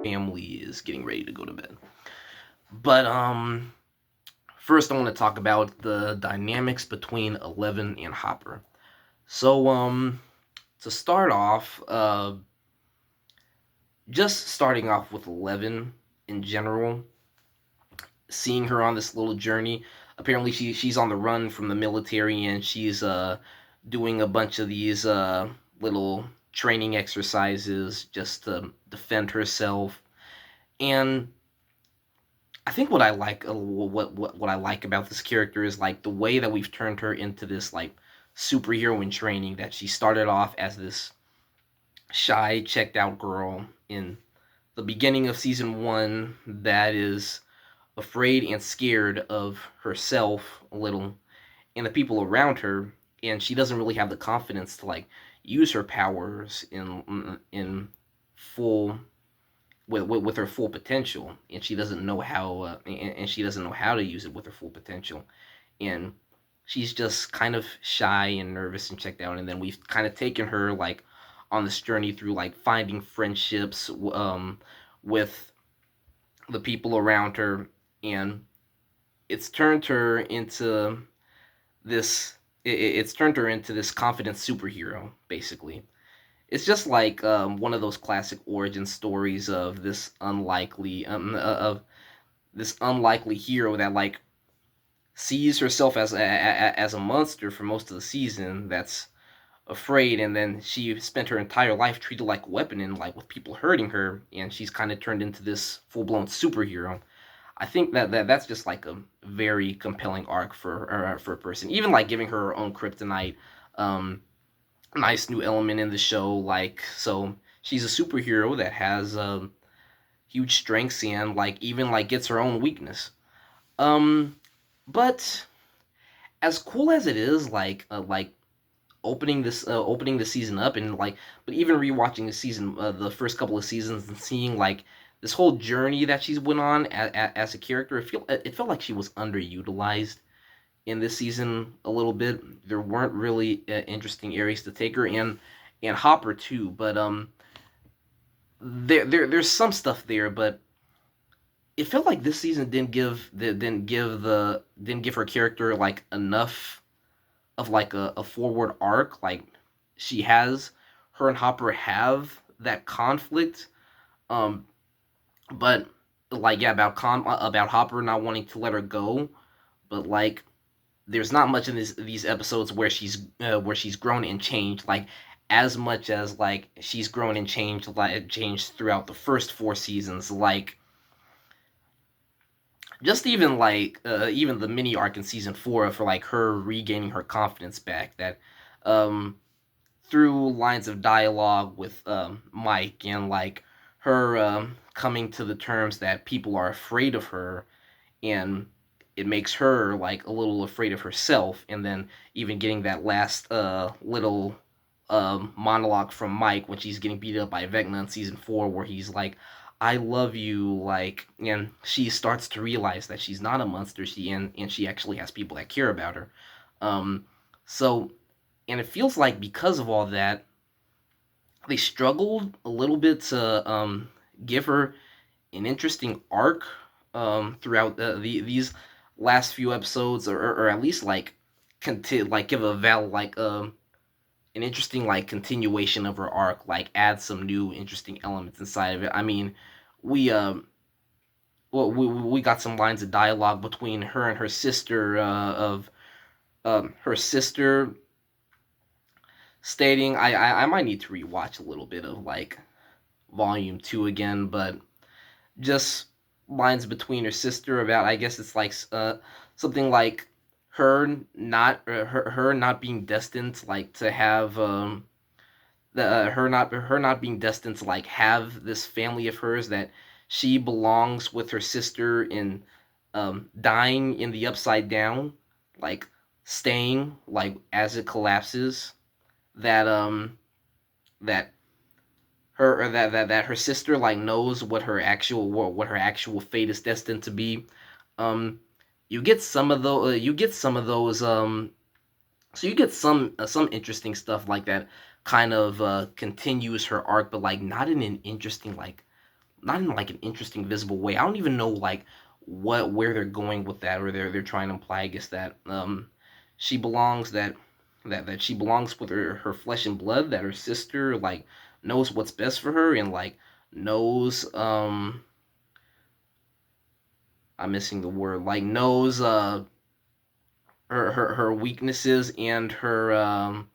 family is getting ready to go to bed. But first I want to talk about the dynamics between Eleven and Hopper. So to start off, just starting off with Eleven in general, seeing her on this little journey. Apparently she's on the run from the military and she's doing a bunch of these little training exercises just to defend herself. And I think what I like what I like about this character is like the way that we've turned her into this like superhero in training, that she started off as this shy, checked out girl in the beginning of season 1 that is afraid and scared of herself a little and the people around her, and she doesn't really have the confidence to like use her powers in full with her full potential, and she doesn't know how and she doesn't know how to use it with her full potential, and she's just kind of shy and nervous and checked out. And then we've kind of taken her like on this journey through like finding friendships with the people around her, and it's turned her into it's turned her into this confident superhero basically. It's just like one of those classic origin stories of this unlikely hero that like sees herself as a monster for most of the season, that's afraid, and then she spent her entire life treated like a weapon and like with people hurting her, and she's kind of turned into this full-blown superhero. I think that's just like a very compelling arc for a person. Even like giving her her own kryptonite, nice new element in the show. Like, so she's a superhero that has huge strengths and like even like gets her own weakness. Um, but as cool as it is, like opening the season up, and like, but even rewatching the season, the first couple of seasons, and seeing like this whole journey that she's went on as a character, it felt like she was underutilized in this season a little bit. There weren't really interesting areas to take her, and Hopper too. But there's some stuff there, but it felt like this season didn't give her character like enough of like a forward arc. Like she has her and Hopper have that conflict, um, but like yeah, about Hopper not wanting to let her go, but like there's not much in these episodes where she's grown and changed like as much as like she's grown and changed throughout the first 4 seasons. Like just even like even the mini arc in season 4 for like her regaining her confidence back, that um through lines of dialogue with Mike, and like her coming to the terms that people are afraid of her, and it makes her like a little afraid of herself. And then even getting that last little monologue from Mike when she's getting beat up by Vecna in season 4, where he's like, "I love you," like, and she starts to realize that she's not a monster. And she actually has people that care about her. Um, so, and it feels like because of all that, they struggled a little bit to give her an interesting arc throughout these last few episodes, or at least like like give a an interesting like continuation of her arc, like add some new interesting elements inside of it. I mean, we we got some lines of dialogue between her and her sister, of her sister stating, I might need to rewatch a little bit of like volume 2 again, but just lines between her sister about, I guess it's like something like her not being destined like to have the her not being destined to like have this family of hers, that she belongs with her sister in dying in the upside down, like staying like as it collapses, that that that her sister like knows what her actual fate is destined to be. Um, you get some of those. You get some of those. So you get some interesting stuff like that. Kind of continues her arc, but like not in an interesting like not in like an interesting visible way. I don't even know like where they're going with that, or they're trying to imply, I guess, that she belongs that she belongs with her flesh and blood, that her sister like knows what's best for her, and like knows I'm missing the word, like knows her weaknesses and her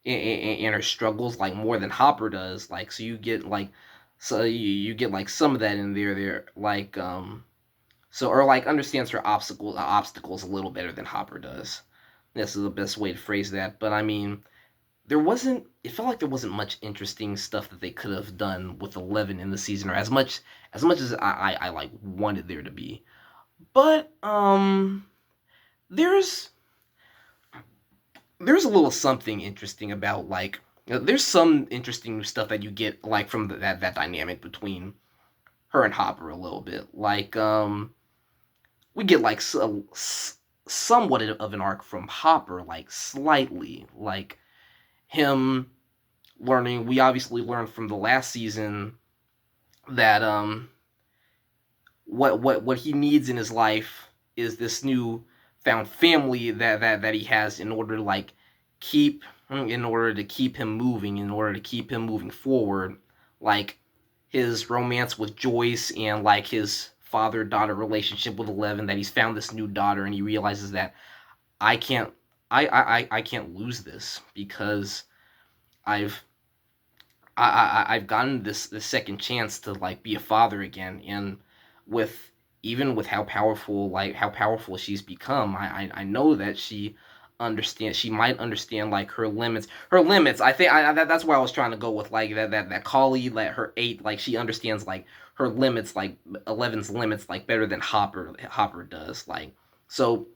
and her struggles like more than Hopper does. Like, so you get like, so you get like some of that in there like so, or like understands her obstacles a little better than Hopper does. This is the best way to phrase that. But I mean, there wasn't, it felt like there wasn't much interesting stuff that they could have done with 11 in the season, or as much as I like wanted there to be. But there's there's a little something interesting about like, there's some interesting stuff that you get like from that dynamic between her and Hopper a little bit. Like we get like somewhat of an arc from Hopper, like slightly, like him learning. We obviously learned from the last season that what he needs in his life is this new found family that he has in order to like keep in order to keep him moving, in order to keep him moving forward. Like his romance with Joyce, and like his father-daughter relationship with 11, that he's found this new daughter, and he realizes that I can't I can't lose this, because I've I've gotten this second chance to like be a father again. And with, even with how powerful she's become, I know that she might understand like her limits. I think that's where I was trying to go with like that Collie, like her 8, like she understands like her limits, like 11's limits, like better than Hopper does. Like, so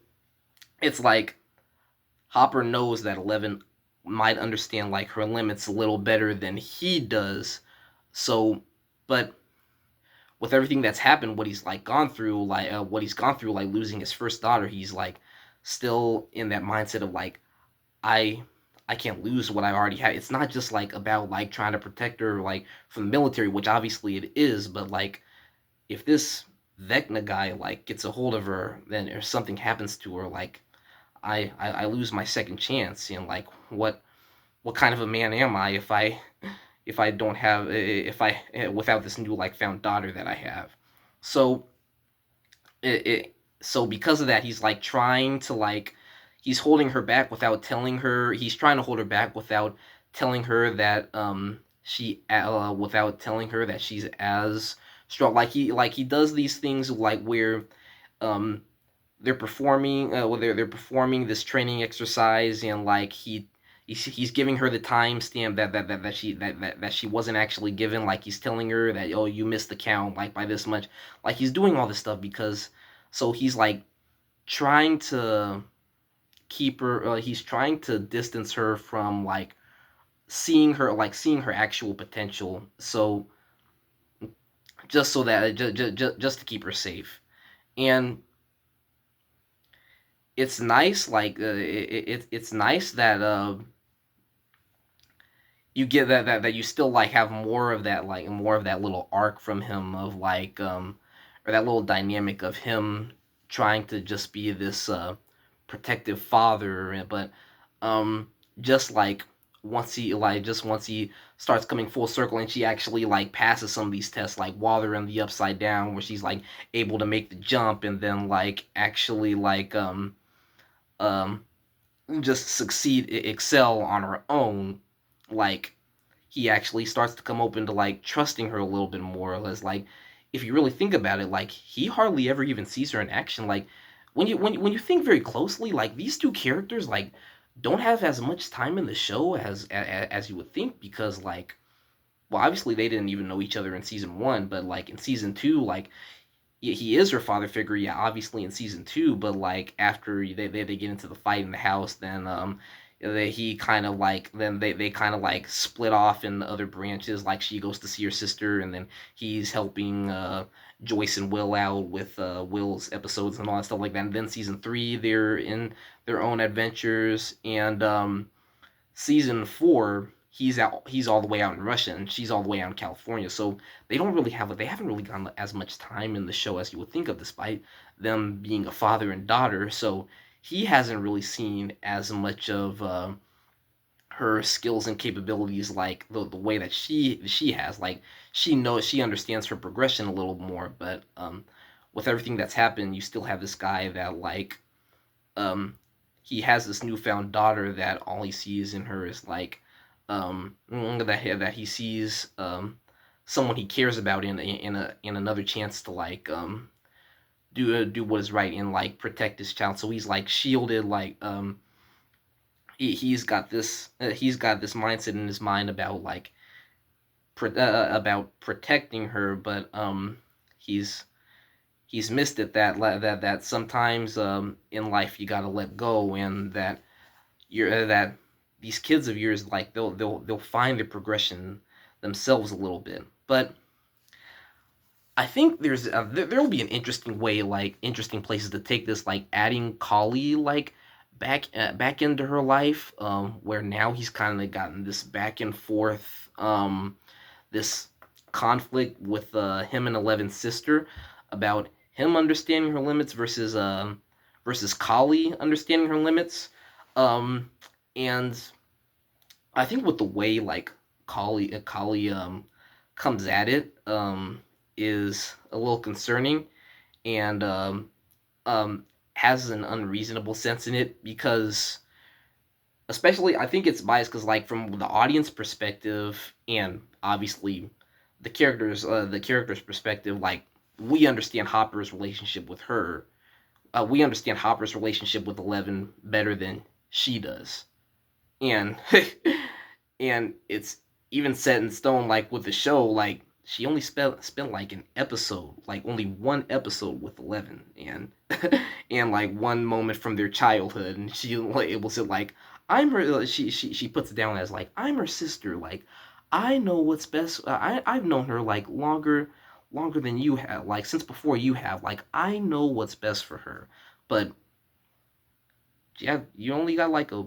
it's like Hopper knows that 11 might understand like her limits a little better than he does. So, but with everything that's happened, what he's like gone through, like losing his first daughter, he's like still in that mindset of like, I I can't lose what I already have. It's not just like about like trying to protect her like from the military, which obviously it is, but like if this Vecna guy like gets a hold of her, then if something happens to her, like I lose my second chance. And like what kind of a man am I if I don't have, if I without this new like found daughter that I have. So so because of that, he's like trying to like, he's holding her back without telling her, he's trying to hold her back without telling her that without telling her that she's as strong. Like he does these things like where um they're performing they're performing this training exercise, and like he's giving her the timestamp that she wasn't actually given. Like he's telling her that, oh, you missed the count like by this much. Like he's doing all this stuff because, so he's like trying to keep her he's trying to distance her from like seeing her actual potential. So just so that just to keep her safe. And it's nice, like it's nice that you get that you still like have more of that little arc from him of like or that little dynamic of him trying to just be this protective father. But um just like once he starts coming full circle, and she actually like passes some of these tests, like while they're in the upside down, where she's like able to make the jump, and then like actually like um just excel on her own. Like he actually starts to come open to like trusting her a little bit more. As like, if you really think about it, like he hardly ever even sees her in action. Like when you think very closely, like these two characters like don't have as much time in the show as you would think, because like, well, obviously they didn't even know each other in season 1, but like in season 2, like he is her father figure, yeah, obviously in season 2. But like after they get into the fight in the house, then he kind of like, then they kind of like split off in other branches. Like she goes to see her sister, and then he's helping Joyce and Will out with Will's episodes and all that stuff like that. And then season 3, they're in their own adventures. And season 4, he's all the way out in Russia and she's all the way out in California. So they haven't really gotten as much time in the show as you would think of, despite them being a father and daughter. So he hasn't really seen as much of her skills and capabilities like the way that she has. Like she understands her progression a little more, but with everything that's happened, you still have this guy that like um he has this newfound daughter that all he sees in her is like that he sees someone he cares about in another chance to like do what is right and like protect his child. So he's like shielded, like he's got this mindset in his mind about like about protecting her, but he's missed it that that sometimes in life you gotta let go, and that you're that these kids of yours, like they'll find the progression themselves a little bit. But I think there'll be an interesting way, like interesting places to take this, like adding Kali like back into her life, where now he's kind of gotten this back and forth, this conflict with him and Eleven's sister about him understanding her limits versus Kali understanding her limits, and I think with the way like Kali comes at it is a little concerning, and has an unreasonable sense in it, because especially I think it's biased because like from the audience perspective and obviously the characters perspective, like we understand Hopper's relationship with her, we understand Hopper's relationship with Eleven better than she does, and and it's even set in stone like with the show, like she only spent like an episode, like only one episode with Eleven, and and like one moment from their childhood, and she like it was like I'm her. She puts it down as like I'm her sister. Like I know what's best. I've known her like longer than you have. Like since before you have. Like I know what's best for her. But yeah, you only got like a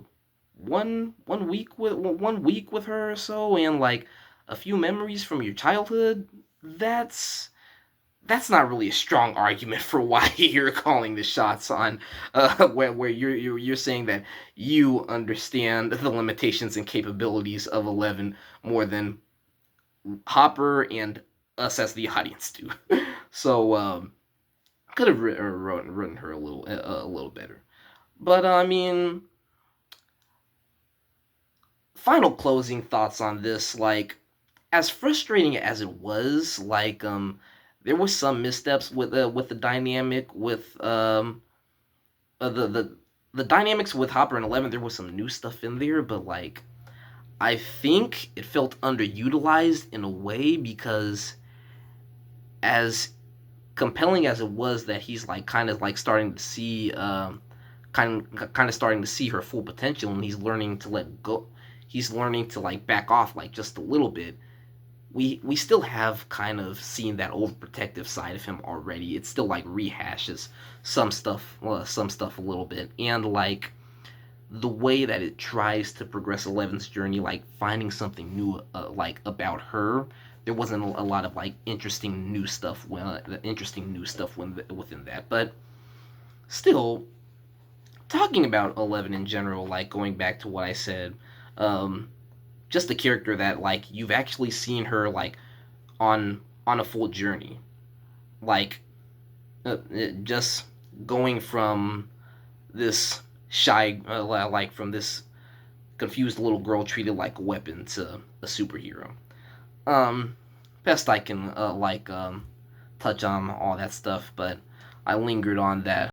one week with her or so, and like a few memories from your childhood. That's not really a strong argument for why you're calling the shots on where you're saying that you understand the limitations and capabilities of Eleven more than Hopper and us as the audience do. So could have written her a little better. But I mean, final closing thoughts on this. Like, as frustrating as it was, like there was some missteps with the dynamic with the dynamics with Hopper and Eleven. There was some new stuff in there, but like I think it felt underutilized in a way, because as compelling as it was that he's like kind of like starting to see kind of starting to see her full potential, and he's learning to let go, he's learning to like back off like just a little bit. We still have kind of seen that overprotective side of him already. It still like rehashes some stuff a little bit, and like the way that it tries to progress Eleven's journey, like finding something new, like about her. There wasn't a lot of like interesting new stuff within that, but still, talking about Eleven in general, like going back to what I said, um, just a character that like you've actually seen her like on a full journey, like just going from this shy, like from this confused little girl treated like a weapon to a superhero. Um, Best I can touch on all that stuff, but I lingered on that